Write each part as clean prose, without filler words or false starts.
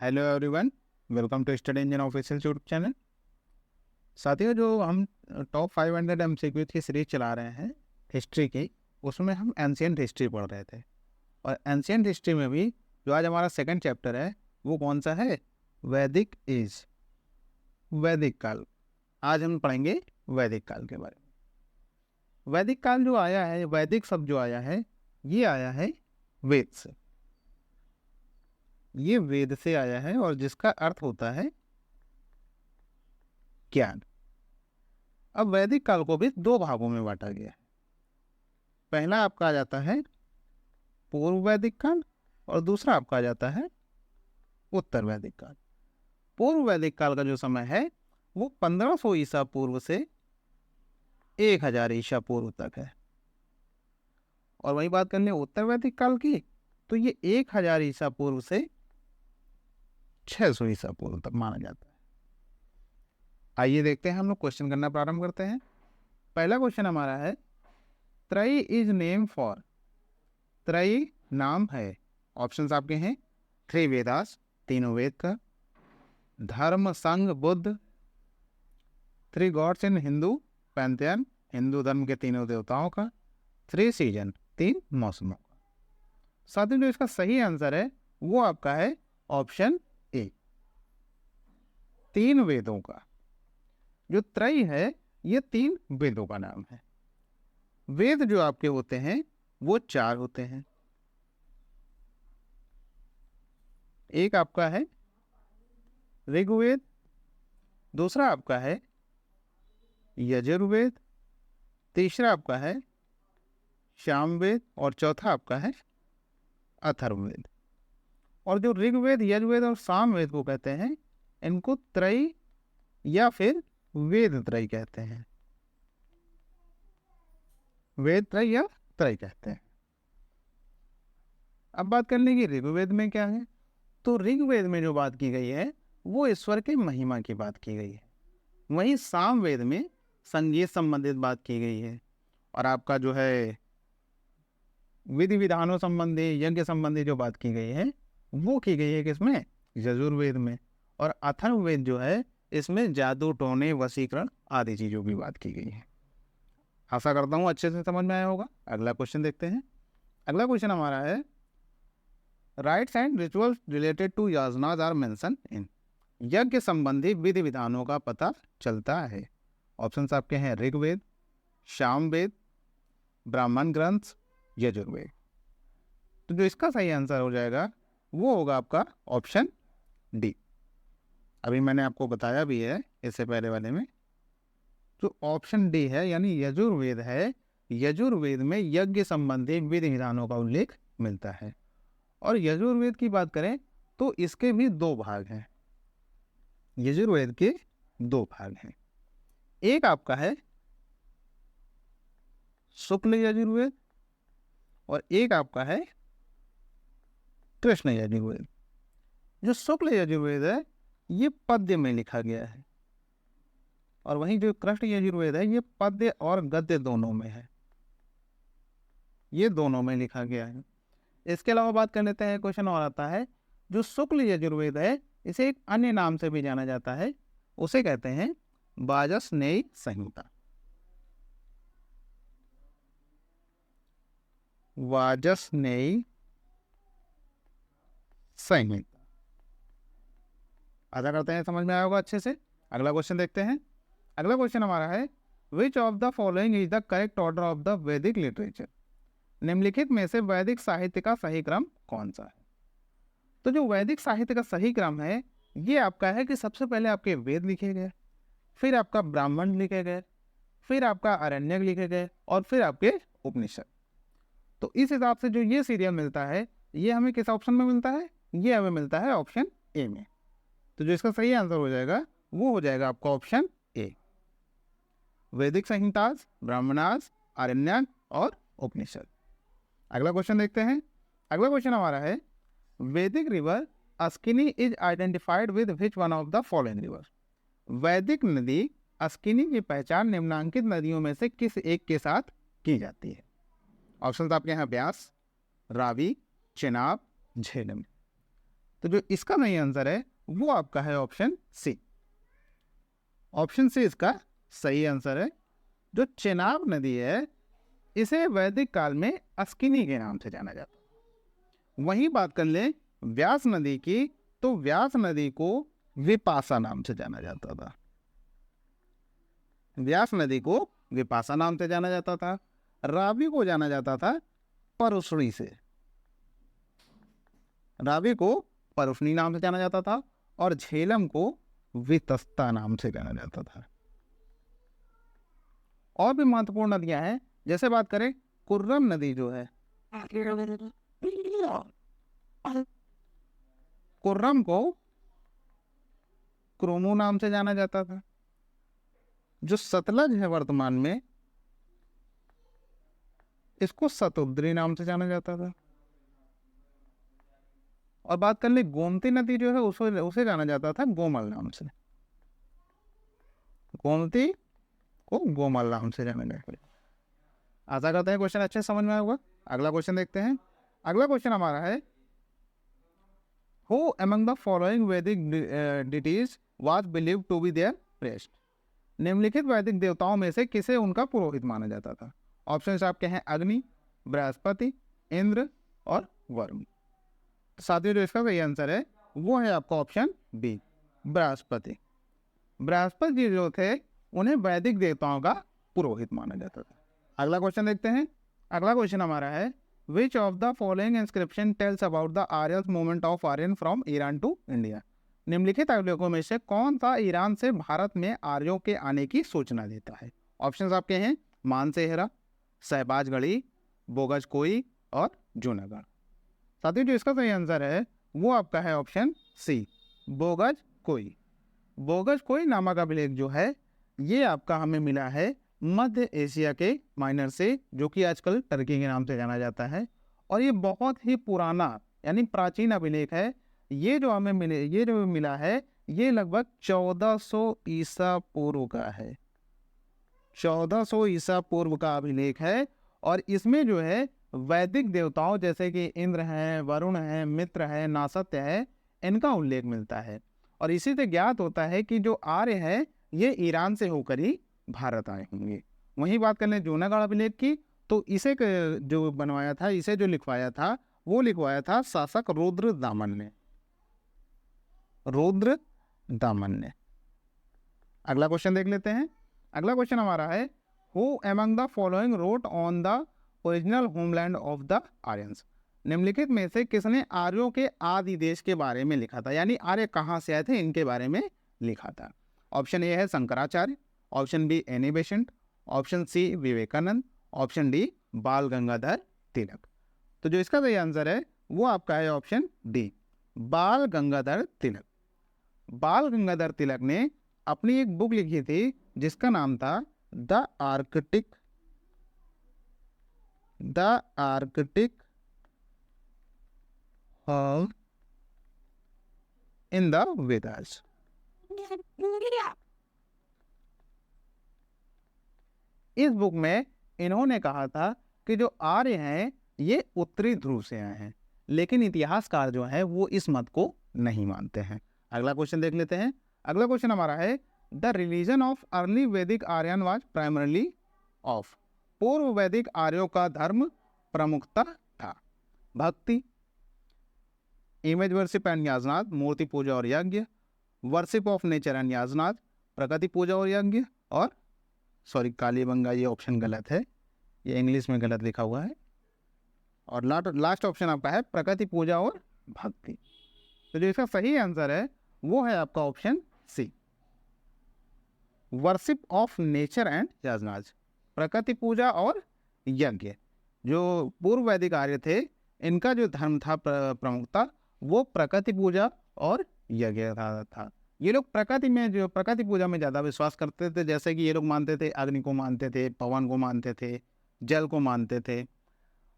Hello everyone, welcome to study engine official YouTube channel. साथियों, जो हम टॉप 500 एमसीक्यू की सीरीज चला रहे हैं हिस्ट्री की, उसमें हम एंशियंट हिस्ट्री पढ़ रहे थे। और एंशियंट हिस्ट्री में भी जो आज हमारा सेकंड चैप्टर है वो कौन सा है? वैदिक एज, वैदिक काल। आज हम पढ़ेंगे वैदिक काल के बारे में। वैदिक काल जो आया है, वैदिक शब्द जो आया है, ये आया है वेद से। ये वेद से आया है और जिसका अर्थ होता है ज्ञान। अब वैदिक काल को भी दो भागों में बांटा गया है। पहला आपका आ जाता है पूर्व वैदिक काल और दूसरा आपका आ जाता है उत्तर वैदिक काल। पूर्व वैदिक काल का जो समय है वो 1500 ईसा पूर्व से 1000 ईसा पूर्व तक है। और वही बात करने उत्तर वैदिक काल की, तो ये 1000 ईसा पूर्व से 600 ईसा पूर्व तक माना जाता है। आइए देखते हैं, हम लोग क्वेश्चन करना प्रारंभ करते हैं। पहला क्वेश्चन हमारा है, त्रयी इज नेम फॉर। त्रयी नाम है, ऑप्शंस आपके हैं 3 वेदास, तीनों वेद का। धर्म संघ Buddha, 3 gods in Hindu Pantheon, Hindu धर्म के तीनों देवताओं का। 3 सीजन, 3 मौसमों का। साथियों, जो इसका सही आंसर है वो आपका है ऑप्शन ए, 3 वेदों का। जो त्रयी है ये 3 वेदों का नाम है। वेद जो आपके होते हैं वो 4 होते हैं। एक आपका है ऋग्वेद, दूसरा आपका है यजुर्वेद, तीसरा आपका है सामवेद और चौथा आपका है अथर्ववेद। और जो ऋग्वेद, यजुर्वेद और सामवेद को कहते हैं, इनको त्रयी या फिर वेद त्रयी कहते हैं। वेद त्रयी या त्रयी कहते हैं। अब बात कर लेंगे ऋग्वेद में क्या है। तो ऋग्वेद में जो बात की गई है वो ईश्वर के महिमा की बात की गई है। वहीं सामवेद में संगीत संबंधित बात की गई है। और आपका जो है विधि विधानों संबंधी, यज्ञ संबंधी जो बात की गई है वो की गई है किसमें? यजुर्वेद में। और अथर्ववेद जो है इसमें जादू टोने वशीकरण आदि चीजों की बात की गई है। आशा करता हूँ अच्छे से समझ में आया होगा। अगला क्वेश्चन देखते हैं। अगला क्वेश्चन हमारा है, rites and rituals related to yajnas are mention in. यज्ञ संबंधी विधि विधानों का पता चलता है। ऑप्शंस आपके हैं ऋग्वेद, सामवेद, ब्राह्मण ग्रंथ, यजुर्वेद। तो जो इसका सही आंसर हो जाएगा वो होगा आपका ऑप्शन डी। अभी मैंने आपको बताया भी है इससे पहले वाले में, जो ऑप्शन डी है यानी यजुर्वेद है। यजुर्वेद में यज्ञ संबंधी विधि विधानों का उल्लेख मिलता है। और यजुर्वेद की बात करें तो इसके भी 2 भाग हैं। यजुर्वेद के 2 भाग हैं। एक आपका है शुक्ल यजुर्वेद और एक आपका है कृष्ण यजुर्वेद। जो शुक्ल यजुर्वेद है ये पद्य में लिखा गया है और वहीं जो कृष्ण यजुर्वेद है ये पद्य और गद्य दोनों में है। ये दोनों में लिखा गया है। इसके अलावा बात कर लेते हैं, क्वेश्चन और आता है, जो शुक्ल यजुर्वेद है इसे एक अन्य नाम से भी जाना जाता है, उसे कहते हैं वाजसनेयी संहिता। वाजसनेयी संहिता। आशा करते हैं समझ में आया होगा अच्छे से। अगला क्वेश्चन देखते हैं। अगला क्वेश्चन हमारा है, which of the following is the correct order of the वैदिक लिटरेचर। निम्नलिखित में से वैदिक साहित्य का सही क्रम कौन सा है? तो जो वैदिक साहित्य का सही क्रम है ये आपका है कि सबसे पहले आपके वेद लिखे गए, फिर आपका ब्राह्मण लिखे गए, फिर आपका आरण्यक लिखे गए और फिर आपके उपनिषद। तो इस हिसाब से जो ये सीरियल मिलता है ये हमें किस ऑप्शन में मिलता है? ये हमें मिलता है ऑप्शन ए में। तो जो इसका सही आंसर हो जाएगा वो हो जाएगा आपका ऑप्शन ए, वैदिक संहितास, ब्राह्मणास, आरण्यक और उपनिषद। अगला क्वेश्चन देखते हैं। अगला क्वेश्चन हमारा है, वैदिक river Askini is identified with which one of the following river. वैदिक नदी अस्किनी की पहचान निम्नांकित नदियों में से किस एक के साथ की जाती है? ऑप्शन आपके यहाँ व्यास, रावी, चेनाब, झेलम। तो जो इसका सही आंसर है वो आपका है ऑप्शन सी। ऑप्शन सी इसका सही आंसर है। जो चेनाब नदी है इसे वैदिक काल में अस्किनी के नाम से जाना जाता है। वहीं बात कर ले व्यास नदी की, तो व्यास नदी को विपाशा नाम से जाना जाता था। व्यास नदी को विपाशा नाम से जाना जाता था। रावी को जाना जाता था परुष्णी से, रावी को परुष्णी नाम से जाना जाता था, और झेलम को वितस्ता नाम से जाना जाता था। और भी महत्वपूर्ण नदियां हैं, जैसे बात करें कुर्रम नदी जो है, कुर्रम को क्रोमो नाम से जाना जाता था। जो सतलज है वर्तमान में, इसको सतुद्री नाम से जाना जाता था। और बात कर ले गोमती नदी जो है उसे जाना जाता था गोमल नाम से। गोमती को गोमल नाम से जाना जाता है। आशा करते हैं क्वेश्चन अच्छे समझ में आया होगा। अगला क्वेश्चन देखते हैं। अगला क्वेश्चन हमारा है, who among the following Vedic deities was believed to be their priest. निम्नलिखित वैदिक देवताओं में से किसे उनका पुरोहित माना जाता था। ऑप्शन आपके हैं अग्नि, बृहस्पति, इंद्र और वरुण। साथियों जो इसका सही आंसर है वो है आपका ऑप्शन बी, बृहस्पति। बृहस्पति जी जो थे उन्हें वैदिक देवताओं का पुरोहित माना जाता था। अगला क्वेश्चन देखते हैं। अगला क्वेश्चन हमारा है, which of the following inscription tells about the Aryan movement of Aryan from Iran to India. निम्नलिखित अवलोकों में से कौन सा ईरान से भारत में आर्यों के आने की सूचना देता है। ऑप्शंस आपके हैं मानसेहरा, सहबाजगढ़ी, बोगज कोई और जूनागढ़। साथियों जो इसका सही आंसर है वो आपका है ऑप्शन सी, बोगज कोई। बोगज कोई नामक अभिलेख जो है ये आपका हमें मिला है मध्य एशिया के माइनर से, जो कि आजकल टर्की के नाम से जाना जाता है। और ये बहुत ही पुराना यानी प्राचीन अभिलेख है। ये जो मिला है ये लगभग 1400 ईसा पूर्व का है। 1400 ईसा पूर्व का अभिलेख है। और इसमें जो है वैदिक देवताओं जैसे कि इंद्र हैं, वरुण हैं, मित्र हैं, नासत्य है, इनका उल्लेख मिलता है। और इसी से ज्ञात होता है कि जो आर्य है ये ईरान से होकर ही भारत आए होंगे। वहीं बात कर लें जूनागढ़ अभिलेख की, तो इसे जो बनवाया था, इसे जो लिखवाया था वो लिखवाया था शासक रुद्र दामन ने। रुद्र दामन ने। अगला क्वेश्चन देख लेते हैं। अगला क्वेश्चन हमारा है, who among the following road on the original homeland of the Aryans. निम्नलिखित में से किसने आर्यों के आदि देश के बारे में लिखा था, यानी आर्य कहाँ से आए थे इनके बारे में लिखा था। ऑप्शन ए है Shankaracharya, option B Annie Besant, option C Vivekananda, option D Bal Gangadhar तिलक। तो जो इसका सही आंसर है वो आपका है ऑप्शन डी, बाल गंगाधर तिलक। बाल गंगाधर तिलक ने अपनी एक बुक लिखी थी जिसका नाम था the Arctic hall in the Vedas. इस बुक में इन्होंने कहा था कि जो आर्य हैं ये उत्तरी ध्रुव से आए हैं, लेकिन इतिहासकार जो है वो इस मत को नहीं मानते हैं। अगला क्वेश्चन देख लेते हैं। अगला क्वेश्चन हमारा है, द रिलीजन ऑफ अर्ली वैदिक आर्यन वाज प्राइमरली ऑफ। पूर्व वैदिक आर्यों का धर्म प्रमुखता था भक्ति, इमेज वर्शिप एंड याजनाथ, मूर्ति पूजा और यज्ञ, worship of nature and yajnas, प्रकृति पूजा और यज्ञ, और सॉरी कालीबंगा ये ऑप्शन गलत है, ये इंग्लिश में गलत लिखा हुआ है। और लास्ट ऑप्शन आपका है प्रकृति पूजा और भक्ति। तो जो इसका सही आंसर है वो है आपका option C, worship of nature and yajnas, प्रकृति पूजा और यज्ञ। जो पूर्व वैदिक आर्य थे इनका जो धर्म था प्रमुखता वो प्रकृति पूजा और यज्ञ था। ये लोग प्रकृति पूजा में ज़्यादा विश्वास करते थे, जैसे कि ये लोग मानते थे अग्नि को मानते थे, पवन को मानते थे, जल को मानते थे।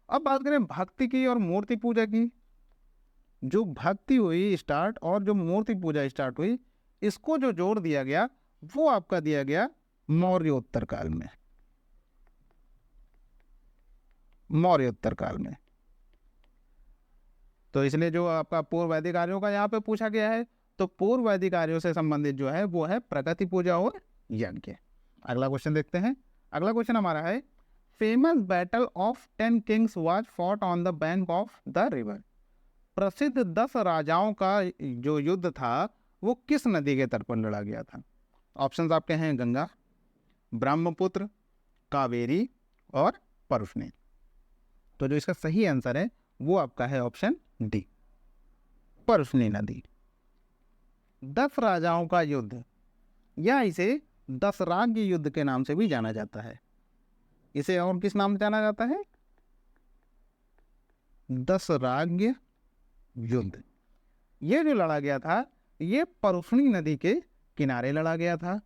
अब बात करें भक्ति की और मूर्ति पूजा की, जो भक्ति हुई स्टार्ट और जो मूर्ति पूजा स्टार्ट हुई, इसको जो जोड़ दिया गया वो आपका दिया गया मौर्योत्तर काल में। मौर्योत्तर काल में तो इसलिए जो आपका पूर्व वैदिक आर्यों का यहाँ पे पूछा गया है, तो पूर्व वैदिक आर्यों से संबंधित जो है वो है प्रकृति पूजा और यज्ञ। अगला क्वेश्चन देखते हैं। अगला क्वेश्चन हमारा है, famous battle of 10 Kings was fought on the bank of the river. प्रसिद्ध 10 राजाओं का जो युद्ध था वो किस नदी के तट पर लड़ा गया था? ऑप्शंस आपके हैं गंगा, ब्रह्मपुत्र, कावेरी और परुष्णी। तो जो इसका सही आंसर है वो आपका है ऑप्शन डी, परुष्णी नदी। 10 राजाओं का युद्ध, या इसे 10 राज्य युद्ध के नाम से भी जाना जाता है। इसे और किस नाम से जाना जाता है? 10 राज्य युद्ध। ये जो लड़ा गया था ये परुष्णी नदी के किनारे लड़ा गया था,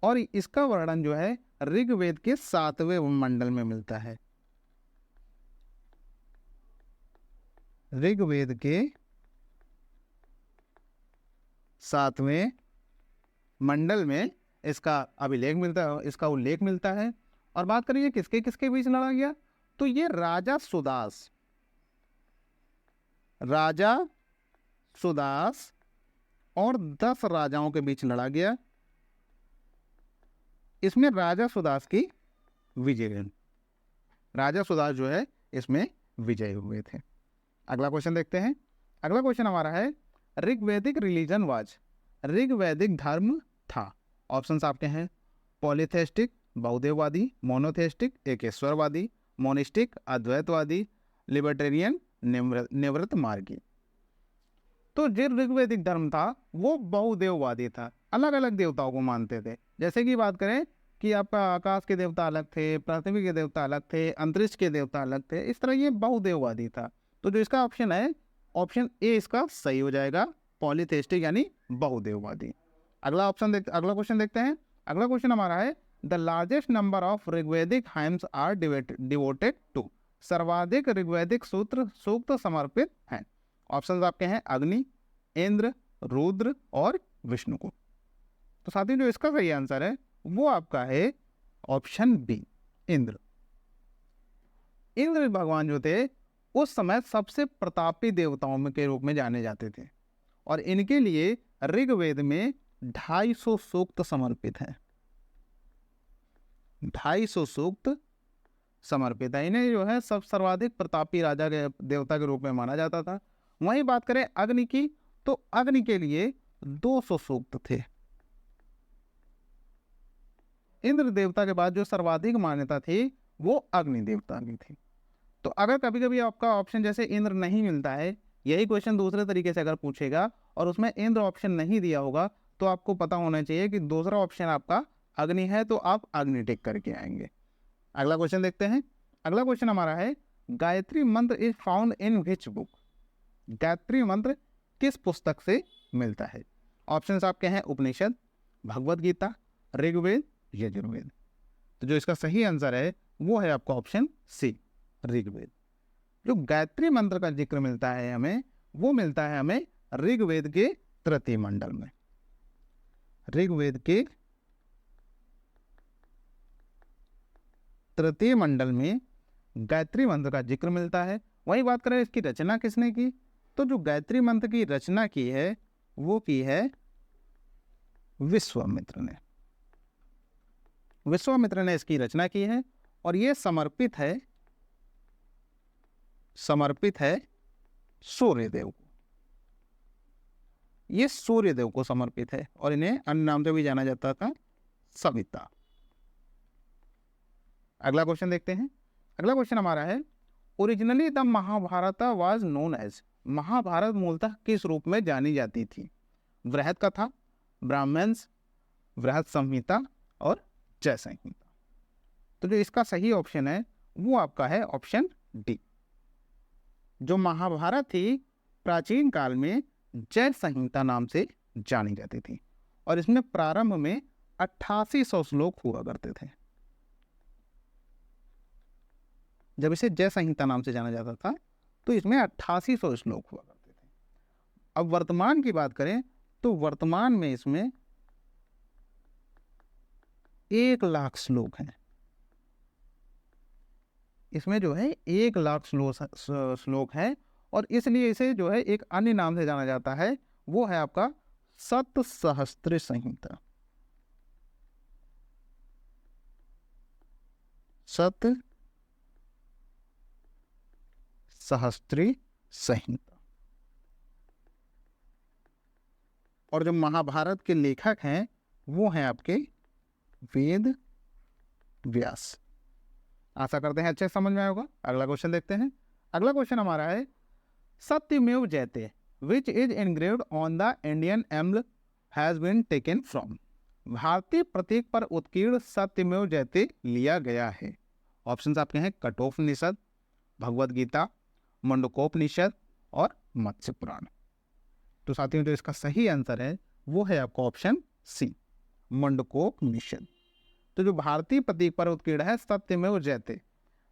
और इसका वर्णन जो है ऋग्वेद के 7वें मंडल में मिलता है। ऋग्वेद के 7वें मंडल में इसका अभिलेख मिलता है, इसका उल्लेख मिलता है। और बात करिए किसके किसके बीच लड़ा गया, तो ये राजा सुदास और 10 राजाओं के बीच लड़ा गया। इसमें राजा सुदास की विजय, राजा सुदास जो है इसमें विजय हुए थे। अगला क्वेश्चन देखते हैं। अगला क्वेश्चन हमारा है, ऋग्वैदिक रिलीजन वाज, ऋग्वैदिक धर्म था। ऑप्शंस आपके हैं पॉलीथेस्टिक बहुदेववादी, मोनोथेस्टिक एकेश्वरवादी, मोनिस्टिक अद्वैतवादी, लिबर्टेरियन निवृत्त मार्गी। तो जो ऋग्वैदिक धर्म था वो बहुदेववादी था, अलग अलग देवताओं को मानते थे। जैसे कि बात करें कि आपका आकाश के देवता अलग थे, पृथ्वी के देवता अलग थे, अंतरिक्ष के देवता अलग थे, इस तरह ये बहुदेववादी था। तो जो इसका ऑप्शन है ऑप्शन ए इसका सही हो जाएगा, पॉलीथेस्टिक यानी बहुदेववादी। अगला क्वेश्चन देखते हैं। अगला क्वेश्चन हमारा है, the largest number of Rigvedic hymns are devoted to, सर्वाधिक ऋग्वैदिक सूक्त समर्पित हैं। ऑप्शंस आपके हैं अग्नि, इंद्र, रुद्र और विष्णु को। तो साथियों जो इसका सही आंसर है वो आपका है ऑप्शन बी, इंद्र। इंद्र भगवान जो थे उस समय सबसे प्रतापी देवताओं में के रूप में जाने जाते थे, और इनके लिए ऋग्वेद में 250 सूक्त समर्पित हैं। 250 सूक्त समर्पित है। इन्हें जो है सब सर्वाधिक प्रतापी राजा के देवता के रूप में माना जाता था। वहीं बात करें अग्नि की, तो अग्नि के लिए 200 सूक्त थे। इंद्र देवता के बाद जो सर्वाधिक मान्यता थी वो अग्नि देवता की थी। तो अगर कभी कभी आपका ऑप्शन जैसे इंद्र नहीं मिलता है, यही क्वेश्चन दूसरे तरीके से अगर पूछेगा और उसमें इंद्र ऑप्शन नहीं दिया होगा, तो आपको पता होना चाहिए कि दूसरा ऑप्शन आपका अग्नि है, तो आप अग्नि टिक करके आएंगे। अगला क्वेश्चन देखते हैं। अगला क्वेश्चन हमारा है, गायत्री मंत्र is found in which book, Gayatri मंत्र किस पुस्तक से मिलता है? ऑप्शंस आपके हैं उपनिषद, भगवत गीता, ऋग्वेद, यजुर्वेद। तो जो इसका सही आंसर है वो है आपका ऑप्शन सी, ऋग्वेद। जो गायत्री मंत्र का जिक्र मिलता है हमें, वो मिलता है हमें ऋग्वेद के तृतीय मंडल में। ऋग्वेद के तृतीय मंडल में गायत्री मंत्र का जिक्र मिलता है। वही बात करें इसकी रचना किसने की, तो जो गायत्री मंत्र की रचना की है वो की है विश्वामित्र ने। विश्वामित्र ने इसकी रचना की है, और ये समर्पित है सूर्यदेव को। ये सूर्यदेव को समर्पित है, और इन्हें अन्य नाम से भी जाना जाता था, सविता। अगला क्वेश्चन देखते हैं। अगला क्वेश्चन हमारा है, originally the Mahabharata was known as, Mahabharata मूलतः किस रूप में जानी जाती थी? बृहद कथा, ब्राह्मण्स, बृहद संहिता और जय संहिता। तो जो इसका सही ऑप्शन है वो आपका है ऑप्शन डी। जो महाभारत थी प्राचीन काल में जय संहिता नाम से जानी जाती थी, और इसमें प्रारंभ में 8800 श्लोक हुआ करते थे। जब इसे जय संहिता नाम से जाना जाता था तो इसमें 8800 श्लोक हुआ करते थे। अब वर्तमान की बात करें तो वर्तमान में इसमें 1,00,000 श्लोक हैं। इसमें जो है 1,00,000 श्लोक है, और इसलिए इसे जो है एक अन्य नाम से जाना जाता है, वो है आपका सतसहस्त्री संहिता। सतसहस्त्री संहिता। और जो महाभारत के लेखक हैं वो हैं आपके वेद व्यास। आशा करते हैं अच्छे से समझ में आया होगा। अगला क्वेश्चन देखते हैं। अगला क्वेश्चन हमारा है Satyameva Jayate which is engraved on the Indian emblem has been taken from. भारतीय प्रतीक पर उत्कीर्ण सत्यमेव जयते लिया गया है। ऑप्शंस आपके हैं कठोपनिषद, भगवद गीता, मुंडकोपनिषद और मत्स्य पुराण। तो साथियों जो इसका सही आंसर है वो है आपका ऑप्शन सी, मुंडकोपनिषद। तो जो भारतीय प्रतीक पर उत्कीर्ण है सत्यमेव जयते,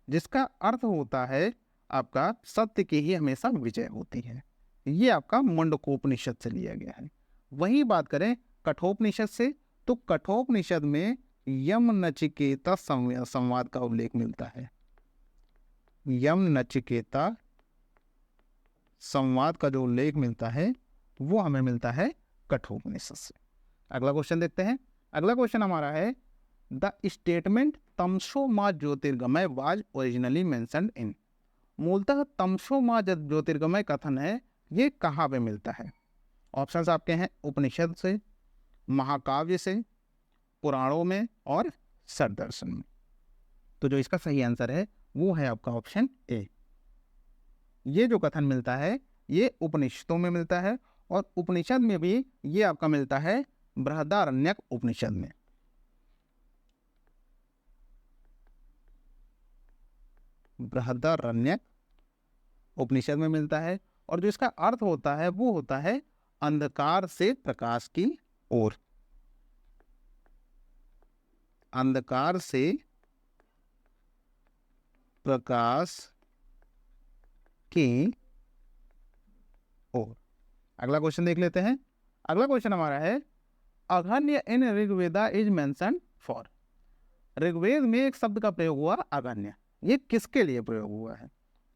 जिसका अर्थ होता है आपका सत्य की ही हमेशा विजय होती है, ये आपका मुंडकोपनिषद से लिया गया है। वही बात करें कठोपनिषद से, तो कठोपनिषद में यम नचिकेता संवाद का उल्लेख मिलता है। यम नचिकेता संवाद का जो उल्लेख मिलता है वो हमें मिलता है कठोपनिषद से। अगला क्वेश्चन देखते हैं। अगला क्वेश्चन हमारा है द स्टेटमेंट तमसो मा ज्योतिर्गमय वाज ओरिजिनली मेंशन्ड इन। मूलतः तमसो मा ज्योतिर्गमय कथन है, ये कहाँ पे मिलता है? ऑप्शंस आपके हैं उपनिषद से, महाकाव्य से, पुराणों में और सदर्शन में। तो जो इसका सही आंसर है वो है आपका ऑप्शन ए। ये जो कथन मिलता है ये उपनिषदों में मिलता है, और उपनिषद में भी ये आपका मिलता है बृहदारण्यक उपनिषद में। बृहदारण्यक उपनिषद में मिलता है, और जो इसका अर्थ होता है वो होता है अंधकार से प्रकाश की ओर। अंधकार से प्रकाश की ओर। अगला क्वेश्चन देख लेते हैं। अगला क्वेश्चन हमारा है Aghnya in Rigveda is mentioned for. Rigveda में एक शब्द का प्रयोग हुआ अगन्य, ये किसके लिए प्रयोग हुआ है?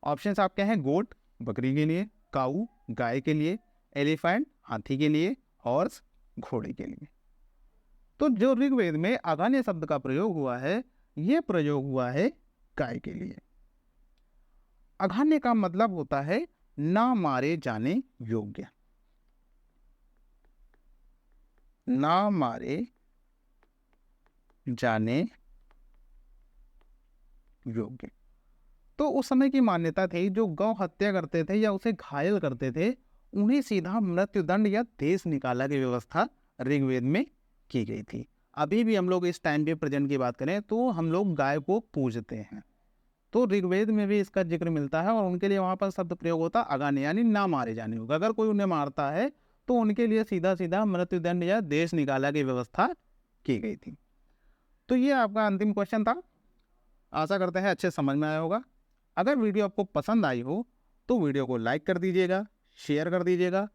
ऑप्शंस आपके हैं गोट बकरी के लिए, काऊ गाय के लिए, एलिफेंट हाथी के लिए, हॉर्स घोड़े के लिए। तो जो ऋग्वेद में अगन्य शब्द का प्रयोग हुआ है ये प्रयोग हुआ है गाय के लिए। अगन्य का मतलब होता है ना मारे जाने योग्य, ना मारे जाने योग्य। तो उस समय की मान्यता थी जो गौ हत्या करते थे या उसे घायल करते थे उन्हें सीधा मृत्युदंड या देश निकाला की व्यवस्था ऋग्वेद में की गई थी। अभी भी हम लोग इस टाइम पे प्रेजेंट की बात करें तो हम लोग गाय को पूजते हैं, तो ऋग्वेद में भी इसका जिक्र मिलता है, और उनके लिए वहां पर शब्द प्रयोग होता अगन्य यानी ना मारे जाने योग्य। अगर कोई उन्हें मारता है तो उनके लिए सीधा सीधा मृत्युदंड या देश निकाला की व्यवस्था की गई थी। तो ये आपका अंतिम क्वेश्चन था। आशा करते हैं अच्छे समझ में आया होगा। अगर वीडियो आपको पसंद आई हो तो वीडियो को लाइक कर दीजिएगा, शेयर कर दीजिएगा,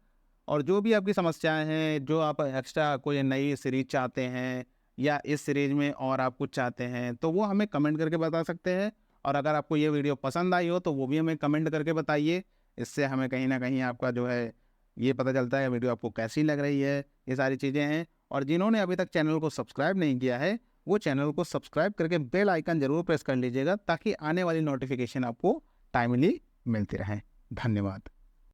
और जो भी आपकी समस्याएं हैं, जो आप एक्स्ट्रा कोई नई सीरीज चाहते हैं या इस सीरीज में और आप कुछ चाहते हैं तो वो हमें कमेंट करके बता सकते हैं। और अगर आपको ये वीडियो पसंद आई हो तो वो भी हमें कमेंट करके बताइए। इससे हमें कहीं ना कहीं आपका जो है ये पता चलता है वीडियो आपको कैसी लग रही है। ये सारी चीज़ें हैं। और जिन्होंने अभी तक चैनल को सब्सक्राइब नहीं किया है वो चैनल को सब्सक्राइब करके बेल आइकन जरूर प्रेस कर लीजिएगा, ताकि आने वाली नोटिफिकेशन आपको टाइमली मिलती रहे। धन्यवाद।